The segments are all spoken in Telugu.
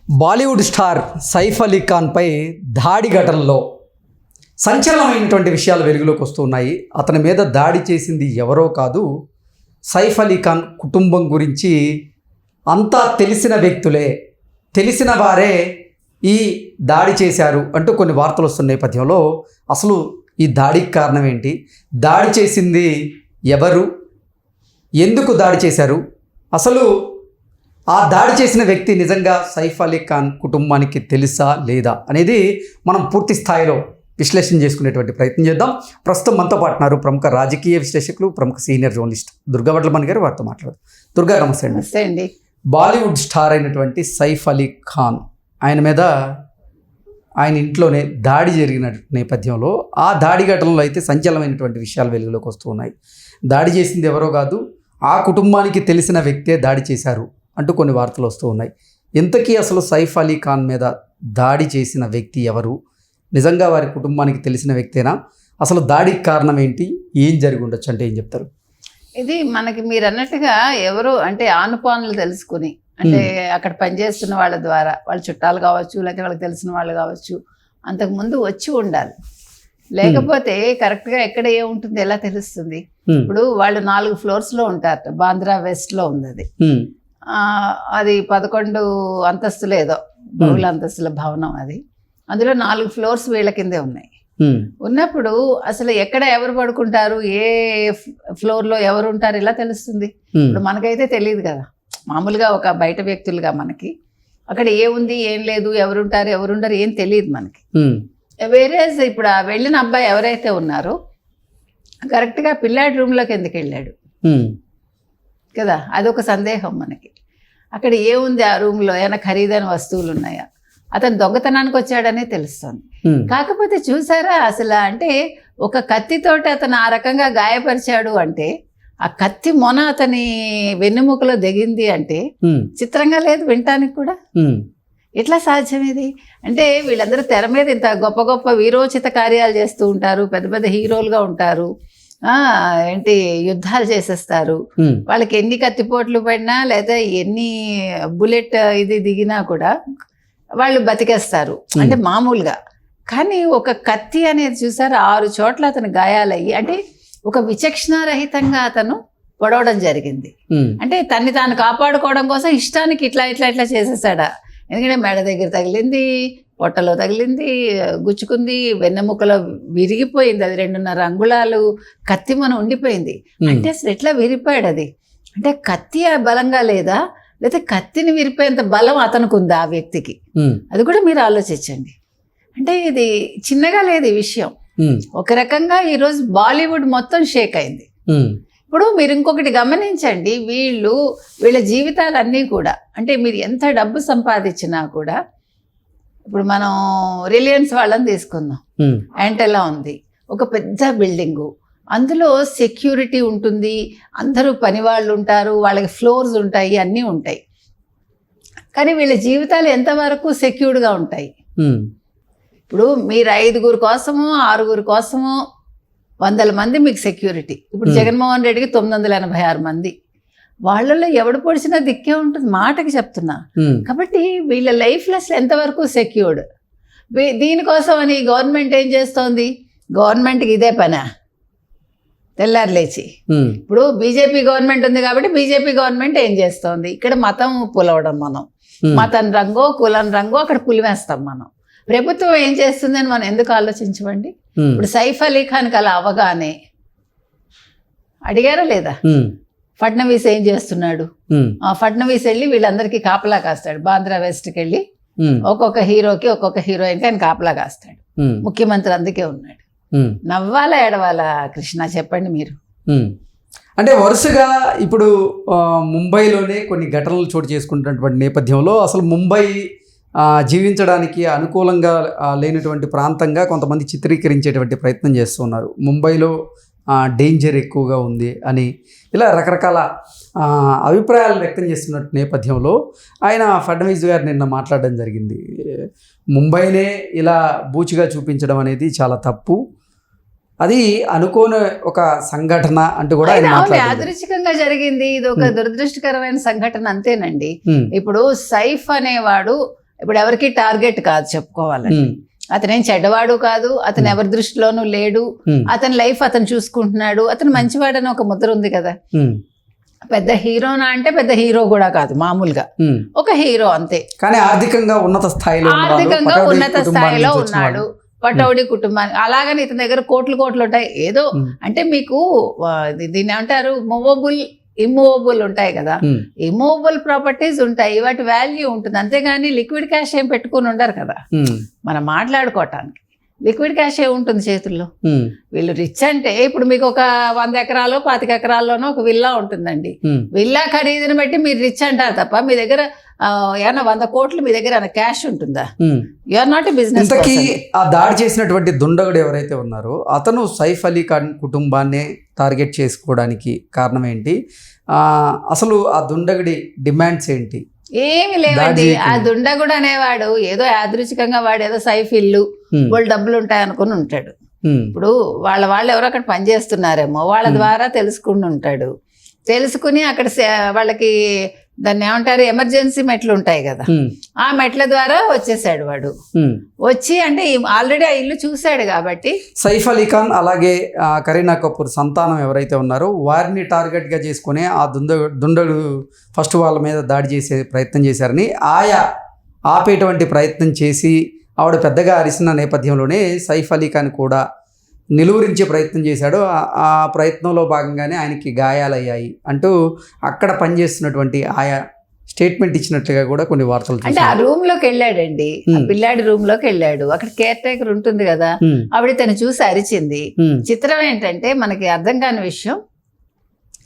బాలీవుడ్ స్టార్ సైఫ్ అలీ ఖాన్పై దాడి ఘటనలో సంచలనమైనటువంటి విషయాలు వెలుగులోకి వస్తున్నాయి. అతని మీద దాడి చేసింది ఎవరో కాదు, సైఫ్ అలీ ఖాన్ కుటుంబం గురించి అంతా తెలిసిన వ్యక్తులే, తెలిసిన వారే ఈ దాడి చేశారు అంటూ కొన్ని వార్తలు వస్తున్న నేపథ్యంలో అసలు ఈ దాడికి కారణం ఏంటి, దాడి చేసింది ఎవరు, ఎందుకు దాడి చేశారు, అసలు ఆ దాడి చేసిన వ్యక్తి నిజంగా సైఫ్ అలీ ఖాన్ కుటుంబానికి తెలుసా లేదా అనేది మనం పూర్తి స్థాయిలో విశ్లేషణ చేసుకునేటువంటి ప్రయత్నం చేద్దాం. ప్రస్తుతం మనతో పాటున్నారు ప్రముఖ రాజకీయ విశ్లేషకులు, ప్రముఖ సీనియర్ జర్నలిస్ట్ దుర్గా వడ్లమణి గారు. వారితో మాట్లాడదాం. దుర్గా, నమస్తే అండి. నమస్తే అండి. బాలీవుడ్ స్టార్ అయినటువంటి సైఫ్ అలీ ఖాన్, ఆయన మీద ఆయన ఇంట్లోనే దాడి జరిగిన నేపథ్యంలో ఆ దాడి ఘటనలో అయితే సంచలనమైనటువంటి విషయాలు వెలుగులోకి వస్తూ ఉన్నాయి. దాడి చేసింది ఎవరో కాదు, ఆ కుటుంబానికి తెలిసిన వ్యక్తే దాడి చేశారు అంటూ కొన్ని వార్తలు వస్తూ ఉన్నాయి. ఇంతకీ అసలు సైఫ్ అలీ ఖాన్ మీద దాడి చేసిన వ్యక్తి ఎవరు, నిజంగా వారి కుటుంబానికి తెలిసిన వ్యక్తేనా, అసలు దాడికి కారణం ఏంటి, ఏం జరిగి ఉండొచ్చు అంటే ఏం చెప్తారు? ఇది మనకి మీరు అన్నట్టుగా ఎవరు అంటే ఆనుపానులు తెలుసుకుని, అంటే అక్కడ పనిచేస్తున్న వాళ్ళ ద్వారా, వాళ్ళ చుట్టాలు కావచ్చు, లేకపోతే వాళ్ళకి తెలిసిన వాళ్ళు కావచ్చు, అంతకుముందు వచ్చి ఉండాలి. లేకపోతే కరెక్ట్గా ఎక్కడ ఏముంటుంది ఎలా తెలుస్తుంది? ఇప్పుడు వాళ్ళు 4 ఫ్లోర్స్లో ఉంటారట. బాంద్రా వెస్ట్లో ఉంది అది. అది 11 అంతస్తులు ఏదో బహుళ అంతస్తుల భవనం అది. అందులో 4 ఫ్లోర్స్ వీళ్ళ కిందే ఉన్నాయి. ఉన్నప్పుడు అసలు ఎక్కడ ఎవరు పడుకుంటారు, ఏ ఫ్లోర్లో ఎవరు ఉంటారు ఇలా తెలుస్తుంది? ఇప్పుడు మనకైతే తెలియదు కదా, మామూలుగా ఒక బయట వ్యక్తులుగా మనకి అక్కడ ఏముంది ఏం లేదు, ఎవరుంటారు ఎవరుంటారు ఏం తెలియదు మనకి. వేరే ఇప్పుడు ఆ వెళ్ళిన అబ్బాయి ఎవరైతే ఉన్నారో కరెక్ట్గా పిల్లాడి రూమ్లోకి ఎందుకు వెళ్ళాడు కదా, అదొక సందేహం మనకి. అక్కడ ఏముంది ఆ రూమ్లో, ఏమైనా ఖరీదైన వస్తువులు ఉన్నాయా, అతను దొంగతనానికి వచ్చాడనే తెలుస్తుంది. కాకపోతే చూసారా అసలు, అంటే ఒక కత్తితోటి అతను ఆ రకంగా గాయపరిచాడు అంటే, ఆ కత్తి మొన అతని వెన్నెముకలో దిగింది అంటే చిత్రంగా లేదు వినటానికి కూడా. ఎట్లా సాధ్యం ఇది? అంటే వీళ్ళందరూ తెర మీద ఇంత గొప్ప గొప్ప వీరోచిత కార్యాలు చేస్తూ ఉంటారు, పెద్ద పెద్ద హీరోలుగా ఉంటారు, ఏంటి యుద్ధాలు చేసేస్తారు. వాళ్ళకి ఎన్ని కత్తిపోట్లు పడినా లేదా ఎన్ని బుల్లెట్ ఇది దిగినా కూడా వాళ్ళు బతికేస్తారు, అంటే మామూలుగా. కానీ ఒక కత్తి అనేది చూసారు 6 చోట్ల అతను గాయాలయ్యి, అంటే ఒక విచక్షణారహితంగా అతను పొడవడం జరిగింది. అంటే తన్ని తాను కాపాడుకోవడం కోసం ఇష్టానికి ఇట్లా ఇట్లా ఇట్లా చేసేసాడా? ఎందుకంటే మెడ దగ్గర తగిలింది, పొట్టలో తగిలింది, గుచ్చుకుంది, వెన్నెముకలో విరిగిపోయింది, అది 2.5 అంగుళాలు కత్తి మనం ఉండిపోయింది. అంటే అసలు ఎట్లా విరిపోయాడు అది? అంటే కత్తి బలంగా లేదా, లేకపోతే కత్తిని విరిపోయేంత బలం అతనికి ఉందా ఆ వ్యక్తికి? అది కూడా మీరు ఆలోచించండి. అంటే ఇది చిన్నగా లేదు ఈ విషయం. ఒక రకంగా ఈరోజు బాలీవుడ్ మొత్తం షేక్ అయింది. ఇప్పుడు మీరు ఇంకొకటి గమనించండి, వీళ్ళ జీవితాలన్నీ కూడా, అంటే మీరు ఎంత డబ్బు సంపాదించినా కూడా, ఇప్పుడు మనం రిలయన్స్ వాళ్ళని తీసుకుందాం, యాంటెలా ఉంది, ఒక పెద్ద బిల్డింగు, అందులో సెక్యూరిటీ ఉంటుంది, అందరూ పని వాళ్ళు ఉంటారు, వాళ్ళకి ఫ్లోర్స్ ఉంటాయి, అన్నీ ఉంటాయి. కానీ వీళ్ళ జీవితాలు ఎంతవరకు సెక్యూర్డ్గా ఉంటాయి? ఇప్పుడు మీరు 5 కోసమో 6 కోసమో 100 మంది మీకు సెక్యూరిటీ. ఇప్పుడు జగన్మోహన్ రెడ్డికి 986 మంది, వాళ్ళలో ఎవడు పొడిచినా దిక్కే ఉంటుంది, మాటకి చెప్తున్నా. కాబట్టి వీళ్ళ లైఫ్లో అసలు ఎంతవరకు సెక్యూర్డ్? దీనికోసం అని గవర్నమెంట్ ఏం చేస్తోంది? గవర్నమెంట్కి ఇదే పనా? తెల్లారు లేచి ఇప్పుడు బీజేపీ గవర్నమెంట్ ఉంది కాబట్టి బీజేపీ గవర్నమెంట్ ఏం చేస్తోంది? ఇక్కడ మతం పులవడం, మనం మతం రంగో కులం రంగో అక్కడ పులివేస్తాం మనం. ప్రభుత్వం ఏం చేస్తుందని మనం ఎందుకు ఆలోచించమండి? ఇప్పుడు సైఫ్ అలీ ఖాన్కి అలా అవగానే అడిగారా లేదా, ఫడ్నవీస్ ఏం చేస్తున్నాడు? ఫడ్నవీస్ వెళ్ళి వీళ్ళందరికీ కాపలా కాస్తాడు. బాంద్రా వెస్ట్కి వెళ్ళి ఒక్కొక్క హీరోకి ఒక్కొక్క హీరోయిన్కి ఆయన కాపలా కాస్తాడు. ముఖ్యమంత్రి అందుకే ఉన్నాడు. నవ్వాలా ఏడవాలా కృష్ణ, చెప్పండి మీరు? అంటే వరుసగా ఇప్పుడు ముంబైలోనే కొన్ని ఘటనలు చోటు చేసుకుంటున్నటువంటి నేపథ్యంలో అసలు ముంబై జీవించడానికి అనుకూలంగా లేనటువంటి ప్రాంతంగా కొంతమంది చిత్రీకరించేటువంటి ప్రయత్నం చేస్తున్నారు. ముంబైలో డేంజర్ ఎక్కువగా ఉంది అని ఇలా రకరకాల అభిప్రాయాలు వ్యక్తం చేస్తున్న నేపథ్యంలో ఆయన ఫడ్నవీస్ గారు నిన్న మాట్లాడడం జరిగింది. ముంబైనే ఇలా బూచిగా చూపించడం అనేది చాలా తప్పు, అది అనుకోని ఒక సంఘటన అంటూ కూడా యాదృచ్ఛికంగా జరిగింది. ఇది ఒక దురదృష్టకరమైన సంఘటన అంతేనండి. ఇప్పుడు సైఫ్ అనేవాడు ఇప్పుడు ఎవరికి టార్గెట్ కాదు చెప్పుకోవాలంటే. అతనేం చెడ్డవాడు కాదు, అతను ఎవరి దృష్టిలోనూ లేడు, అతని లైఫ్ అతను చూసుకుంటున్నాడు, అతను మంచివాడని ఒక ముద్ర ఉంది కదా. పెద్ద హీరోనా అంటే పెద్ద హీరో కూడా కాదు, మామూలుగా ఒక హీరో అంతే. కానీ ఆర్థికంగా ఉన్నత స్థాయిలో ఉన్నాడు, పటౌడి కుటుంబానికి. అలాగని ఇతని దగ్గర కోట్లు ఉంటాయి ఏదో. అంటే మీకు దీన్ని ఏమంటారు, మూవబుల్ ఇమ్మూవబుల్ ఉంటాయి కదా, ఇమ్మూవబుల్ ప్రాపర్టీస్ ఉంటాయి, వాటి వాల్యూ ఉంటుంది. అంతేగాని లిక్విడ్ క్యాష్ ఏం పెట్టుకుని ఉండరు కదా మనం మాట్లాడుకోవటానికి. లిక్విడ్ క్యాష్ ఏ ఉంటుంది చేతుల్లో. వీళ్ళు రిచ్ అంటే ఇప్పుడు మీకు ఒక 100 ఎకరాలు 25 ఎకరాల్లోనో ఒక విల్లా ఉంటుందండి. విల్లా ఖరీదుని బట్టి మీరు రిచ్ అంటారు తప్ప మీ దగ్గర ఏమన్నా 100 కోట్లు మీ దగ్గర ఏమైనా క్యాష్ ఉంటుందా? You are not a business. ఆ దాడి చేసినటువంటి దుండగుడు ఎవరైతే ఉన్నారో అతను సైఫ్ అలీ ఖాన్ కుటుంబాన్ని టార్గెట్ చేసుకోవడానికి కారణం ఏంటి? అసలు ఆ దుండగుడి డిమాండ్స్ ఏంటి? ఏమి లేవండి. ఆ దుండగుడు అనేవాడు ఏదో యాదృచ్ఛికంగా వాడు ఏదో సైఫ్ ఇల్లు వాళ్ళు డబ్బులు ఉంటాయి అనుకుని ఉంటాడు. ఇప్పుడు వాళ్ళు ఎవరో అక్కడ పనిచేస్తున్నారేమో వాళ్ళ ద్వారా తెలుసుకుని ఉంటాడు. తెలుసుకుని అక్కడ వాళ్ళకి దాన్ని ఏమంటారు, ఎమర్జెన్సీ మెట్లు ఉంటాయి కదా, ఆ మెట్ల ద్వారా వచ్చేసాడు వాడు. వచ్చి అంటే ఆల్రెడీ ఆ ఇల్లు చూశాడు కాబట్టి. సైఫ్ అలీ ఖాన్ అలాగే కరీనా కపూర్ సంతానం ఎవరైతే ఉన్నారో వారిని టార్గెట్గా చేసుకుని ఆ దుండగుడు ఫస్ట్ వాళ్ళ మీద దాడి చేసే ప్రయత్నం చేశారని ఆపేటువంటి ప్రయత్నం చేసి ఆవిడ పెద్దగా అరిసిన నేపథ్యంలోనే సైఫ్ అలీ ఖాన్ కూడా నిలువరించే ప్రయత్నం చేశాడు. ఆ ప్రయత్నంలో భాగంగానే ఆయనకి గాయాలయ్యాయి అంటూ అక్కడ పనిచేస్తున్నటువంటి ఆయా స్టేట్మెంట్ ఇచ్చినట్లుగా కూడా కొన్ని వార్తలు. అంటే ఆ రూమ్ లోకి వెళ్ళాడండి, పిల్లాడి రూమ్ లోకి వెళ్ళాడు. అక్కడ కేర్ టేకర్ ఉంటుంది కదా, ఆవిడ తను చూసి అరిచింది. చిత్రం ఏంటంటే మనకి అర్థం కాని విషయం,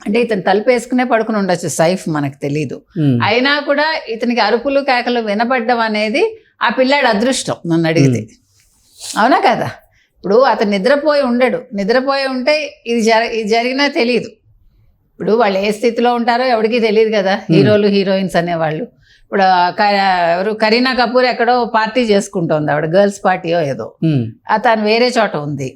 అంటే ఇతను తలుపు వేసుకునే పడుకుని ఉండొచ్చు సైఫ్, మనకు తెలీదు. అయినా కూడా ఇతనికి అరుపులు కేకలు వినపడ్డం అనేది ఆ పిల్లాడి అదృష్టం నన్ను అడిగితే. అవునా కదా? ఇప్పుడు అతను నిద్రపోయి ఉంటే ఇది జరిగినా తెలియదు. ఇప్పుడు వాళ్ళు ఏ స్థితిలో ఉంటారో ఎవరికి తెలియదు కదా, హీరోలు హీరోయిన్స్ అనేవాళ్ళు. ఇప్పుడు ఎవరు కరీనా కపూర్ ఎక్కడో పార్టీ చేసుకుంటోంది, ఆవిడ గర్ల్స్ పార్టీయో ఏదో, అతను వేరే చోట ఉంది,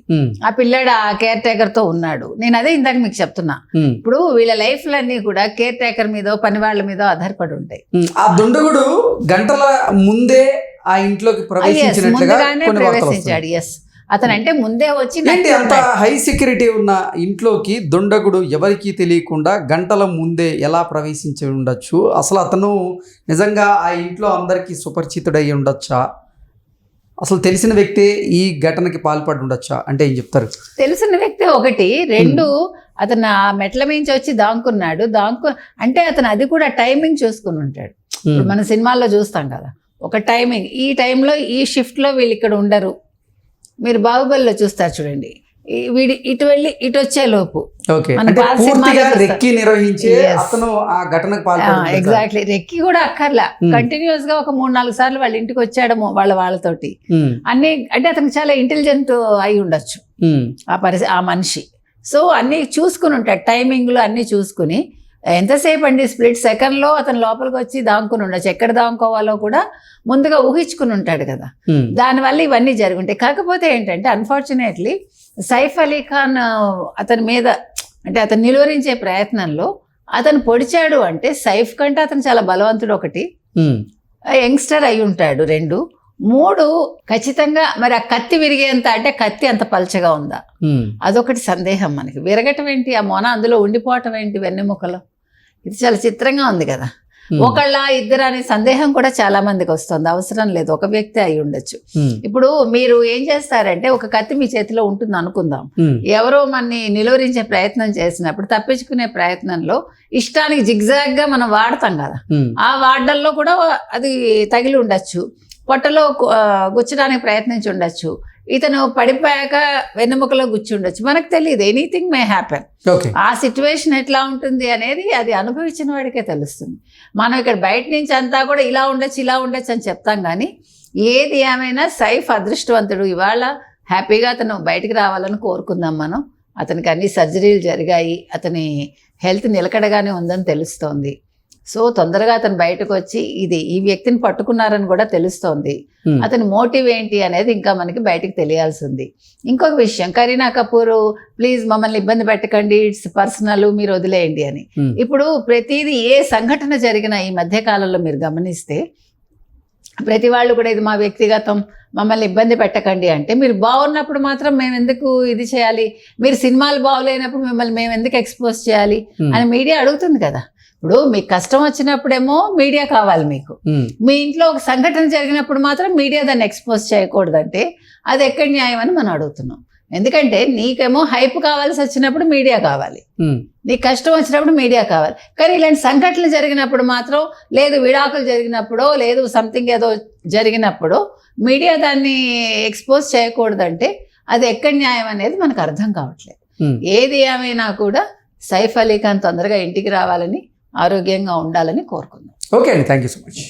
ఆ పిల్లాడు ఆ కేర్ టేకర్ తో ఉన్నాడు. నేను అదే ఇందాక మీకు చెప్తున్నా, ఇప్పుడు వీళ్ళ లైఫ్లన్నీ కూడా కేర్ టేకర్ మీదో పని వాళ్ళ మీదో ఆధారపడి ఉంటాయి. ఆ దుండగుడు గంటల ముందే ఆ ఇంట్లోకి ప్రవేశించాడు. ఎస్, అతను అంటే ముందే వచ్చి అంత హై సెక్యూరిటీ ఉన్న ఇంట్లోకి దుండగుడు ఎవరికి తెలియకుండా గంటల ముందే ఎలా ప్రవేశించి ఉండొచ్చు? అసలు అతను నిజంగా ఆ ఇంట్లో అందరికీ సుపరిచితుడై ఉండొచ్చా? అసలు తెలిసిన వ్యక్తే ఈ ఘటనకి పాల్పడి ఉండొచ్చా అంటే ఏం చెప్తారు? తెలిసిన వ్యక్తే ఒకటి. రెండు, అతను ఆ మెట్ల మించి వచ్చి దాంకున్నాడు. అంటే అతను అది కూడా టైమింగ్ చూసుకుని ఉంటాడు. ఇప్పుడు మన సినిమాల్లో చూస్తాం కదా, ఒక టైమింగ్, ఈ టైంలో ఈ షిఫ్ట్లో వీళ్ళు ఇక్కడ ఉండరు. మీరు బాహుబలిలో చూస్తారు చూడండి, వీడి ఇటు వెళ్ళి ఇటు వచ్చే లోపు ఎగ్జాక్ట్లీ రెక్కి కూడా అక్కర్లా, కంటిన్యూస్ గా ఒక 3-4 సార్లు వాళ్ళ ఇంటికి వచ్చాడము వాళ్ళతోటి అన్ని. అంటే అతనికి చాలా ఇంటెలిజెంట్ అయి ఉండొచ్చు ఆ మనిషి. సో అన్ని చూసుకుని ఉంటాడు, టైమింగ్లు అన్ని చూసుకుని. ఎంతసేపు అండి, స్ప్లిట్ సెకండ్లో అతను లోపలికి వచ్చి దాంకుని ఉండొచ్చు. ఎక్కడ దాంకోవాలో కూడా ముందుగా ఊహించుకుని ఉంటాడు కదా, దానివల్ల ఇవన్నీ జరుగుంటాయి. కాకపోతే ఏంటంటే అన్ఫార్చునేట్లీ సైఫ్ అలీ ఖాన్ అతని మీద, అంటే అతను నిలువరించే ప్రయత్నంలో అతను పొడిచాడు. అంటే సైఫ్ కంటే అతను చాలా బలవంతుడు ఒకటి, యంగ్స్టర్ అయి ఉంటాడు. 2, 3 ఖచ్చితంగా మరి ఆ కత్తి విరిగేంత, అంటే కత్తి అంత పల్చగా ఉందా అదొకటి సందేహం మనకి. విరగటం ఏంటి, ఆ మొన అందులో ఉండిపోవటం ఏంటి వెన్నెముకలో, ఇది చాలా చిత్రంగా ఉంది కదా. ఒకళ్ళ ఇద్దరు అనే సందేహం కూడా చాలా మందికి వస్తుంది. అవసరం లేదు, ఒక వ్యక్తి అయి ఉండొచ్చు. ఇప్పుడు మీరు ఏం చేస్తారంటే, ఒక కత్తి మీ చేతిలో ఉంటుంది అనుకుందాం, ఎవరో మనని నిలువరించే ప్రయత్నం చేసినప్పుడు తప్పించుకునే ప్రయత్నంలో ఇష్టానికి జిగ్జాగ్ గా మనం వాడతాం కదా, ఆ వాడడంలో కూడా అది తగిలి ఉండొచ్చు, పొట్టలో గుచ్చడానికి ప్రయత్నించి ఉండొచ్చు, ఇతను పడిపోయాక వెన్నెముకలో గుచ్చి ఉండొచ్చు, మనకు తెలియదు. Anything may happen. ఆ సిచ్యువేషన్ ఎట్లా ఉంటుంది అనేది అది అనుభవించిన వాడికే తెలుస్తుంది. మనం ఇక్కడ బయట నుంచి అంతా కూడా ఇలా ఉండొచ్చు అని చెప్తాం, కానీ ఏది ఏమైనా సైఫ్ అదృష్టవంతుడు. ఇవాళ హ్యాపీగా అతను బయటికి రావాలని కోరుకుందాం మనం. అతనికి అన్ని సర్జరీలు జరిగాయి, అతని హెల్త్ నిలకడగానే ఉందని తెలుస్తోంది. సో తొందరగా అతను బయటకు వచ్చి ఈ వ్యక్తిని పట్టుకున్నారని కూడా తెలుస్తోంది. అతని మోటివ్ ఏంటి అనేది ఇంకా మనకి బయటకు తెలియాల్సి ఉంది. ఇంకొక విషయం, కరీనా కపూర్ ప్లీజ్ మమ్మల్ని ఇబ్బంది పెట్టకండి, ఇట్స్ పర్సనల్, మీరు వదిలేయండి అని. ఇప్పుడు ప్రతిదీ ఏ సంఘటన జరిగినా ఈ మధ్య కాలంలో మీరు గమనిస్తే ప్రతి వాళ్ళు కూడా ఇది మా వ్యక్తిగతం, మమ్మల్ని ఇబ్బంది పెట్టకండి అంటే, మీరు బాగున్నప్పుడు మాత్రం మేము ఎందుకు ఇది చేయాలి, మీరు సినిమాలు బాగోలేనప్పుడు మిమ్మల్ని మేము ఎందుకు ఎక్స్పోజ్ చేయాలి అని మీడియా అడుగుతుంది కదా. ఇప్పుడు మీకు కష్టం వచ్చినప్పుడేమో మీడియా కావాలి మీకు, మీ ఇంట్లో ఒక సంఘటన జరిగినప్పుడు మాత్రం మీడియా దాన్ని ఎక్స్పోజ్ చేయకూడదంటే అది ఎక్కడ న్యాయం అని మనం అడుగుతున్నాం. ఎందుకంటే నీకేమో హైప్ కావాల్సి వచ్చినప్పుడు మీడియా కావాలి, నీకు కష్టం వచ్చినప్పుడు మీడియా కావాలి. కానీ ఇలాంటి సంఘటనలు జరిగినప్పుడు మాత్రం, లేదు విడాకులు జరిగినప్పుడో, లేదు సంథింగ్ ఏదో జరిగినప్పుడు మీడియా దాన్ని ఎక్స్పోజ్ చేయకూడదంటే అది ఎక్కడ న్యాయం అనేది మనకు అర్థం కావట్లేదు. ఏది ఏమైనా కూడా సైఫ్ అలీ ఖాన్ తొందరగా ఇంటికి రావాలని, ఆరోగ్యంగా ఉండాలని కోరుకుందాం. ఓకే అండి, థ్యాంక్ యూ సో మచ్.